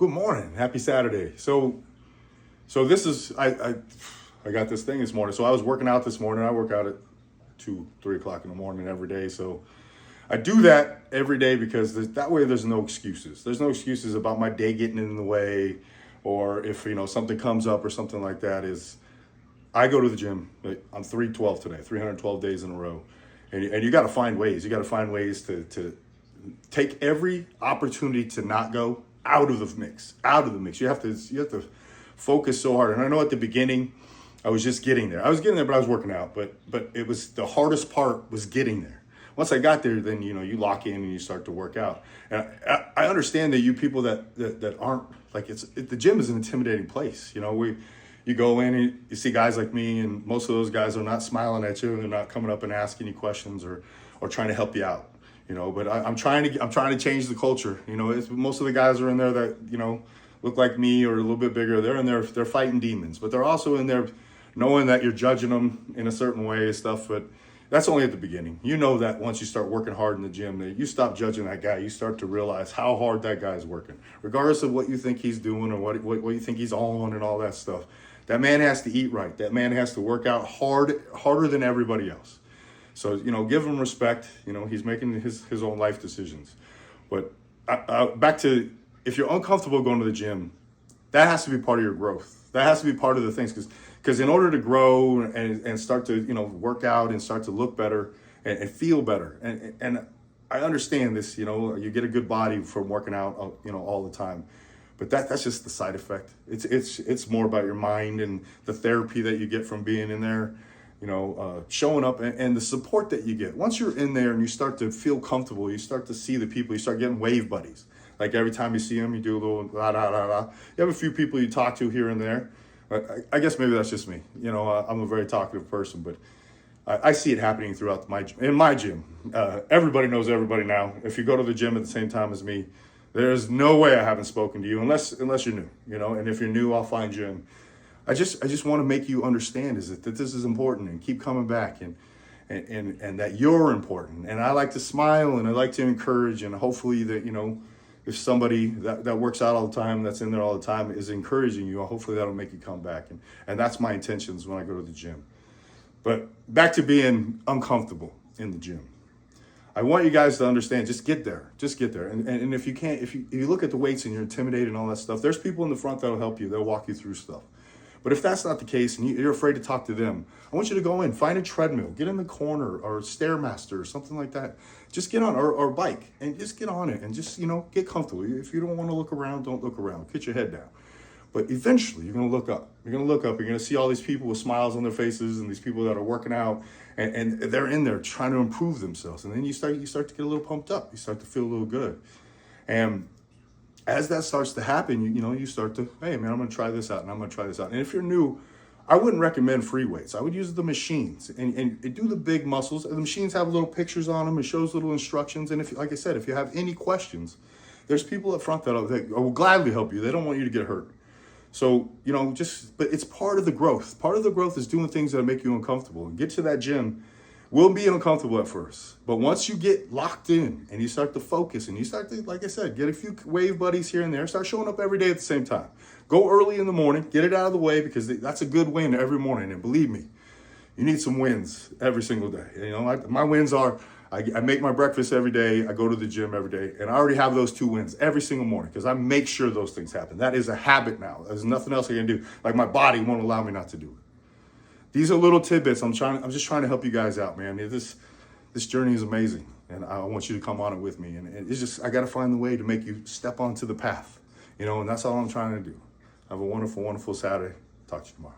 Good morning. Happy Saturday. So this is I got this thing this morning. So I was working out this morning. I work out at 2, 3 o'clock in the morning every day. So I do that every day because that way there's no excuses. There's no excuses about my day getting in the way, or if something comes up or something like that. Is I go to the gym. I'm 312 today, 312 days in a row, and you got to find ways. You got to find ways to take every opportunity to not go out of the mix. Out of the mix. You have to focus so hard. And I know at the beginning, I was just getting there. I was getting there, but I was working out. But it was the hardest part was getting there. Once I got there, then you lock in and you start to work out. And I understand that you people that aren't like the gym is an intimidating place. You go in and you see guys like me, and most of those guys are not smiling at you, and they're not coming up and asking you questions or trying to help you out. But I'm trying to change the culture. Most of the guys are in there that look like me or a little bit bigger. They're in there, they're fighting demons, but they're also in there knowing that you're judging them in a certain way and stuff. But that's only at the beginning. That once you start working hard in the gym, that you stop judging that guy. You start to realize how hard that guy's working, regardless of what you think he's doing or what you think he's on and all that stuff. That man has to eat right. That man has to work out harder than everybody else. So, give him respect. He's making his own life decisions. But back to, if you're uncomfortable going to the gym, that has to be part of your growth. That has to be part of the things. Because in order to grow and start to, work out and start to look better and feel better. And I understand this, you get a good body from working out, all the time. But that's just the side effect. It's more about your mind and the therapy that you get from being in there. Showing up and the support that you get. Once you're in there and you start to feel comfortable, you start to see the people, you start getting wave buddies. Like every time you see them, you do a little la la la la. You have a few people you talk to here and there. I guess maybe that's just me. I'm a very talkative person, but I see it happening throughout in my gym. Everybody knows everybody now. If you go to the gym at the same time as me, there's no way I haven't spoken to you unless you're new. And if you're new, I'll find you. And I just want to make you understand that this is important, and keep coming back, and that you're important. And I like to smile and I like to encourage, and hopefully that, if somebody that works out all the time, that's in there all the time, is encouraging you, hopefully that'll make you come back. And that's my intentions when I go to the gym. But back to being uncomfortable in the gym. I want you guys to understand, just get there. And if you can't, if you look at the weights and you're intimidated and all that stuff, there's people in the front that'll help you. They'll walk you through stuff. But if that's not the case and you're afraid to talk to them, I want you to go in, find a treadmill, get in the corner or a Stairmaster or something like that. Just get on, or a bike, and just get on it and just, get comfortable. If you don't want to look around, don't look around. Get your head down. But eventually you're going to look up. You're going to see all these people with smiles on their faces and these people that are working out, and they're in there trying to improve themselves. And then you start to get a little pumped up. You start to feel a little good. And as that starts to happen, you start to, hey man, I'm going to try this out, and I'm going to try this out. And if you're new, I wouldn't recommend free weights. I would use the machines and do the big muscles. The machines have little pictures on them. It shows little instructions. And like I said, if you have any questions, there's people up front that will gladly help you. They don't want you to get hurt. So, but it's part of the growth. Part of the growth is doing things that make you uncomfortable. And get to that gym will be uncomfortable at first. But once you get locked in and you start to focus and you start to, like I said, get a few wave buddies here and there, start showing up every day at the same time. Go early in the morning, get it out of the way, because that's a good win every morning. And believe me, you need some wins every single day. My wins are, I make my breakfast every day, I go to the gym every day, and I already have those 2 wins every single morning because I make sure those things happen. That is a habit now. There's nothing else I can do. Like my body won't allow me not to do it. These are little tidbits. I'm just trying to help you guys out, man. This journey is amazing, and I want you to come on it with me. And it's just, I got to find the way to make you step onto the path, and that's all I'm trying to do. Have a wonderful, wonderful Saturday. Talk to you tomorrow.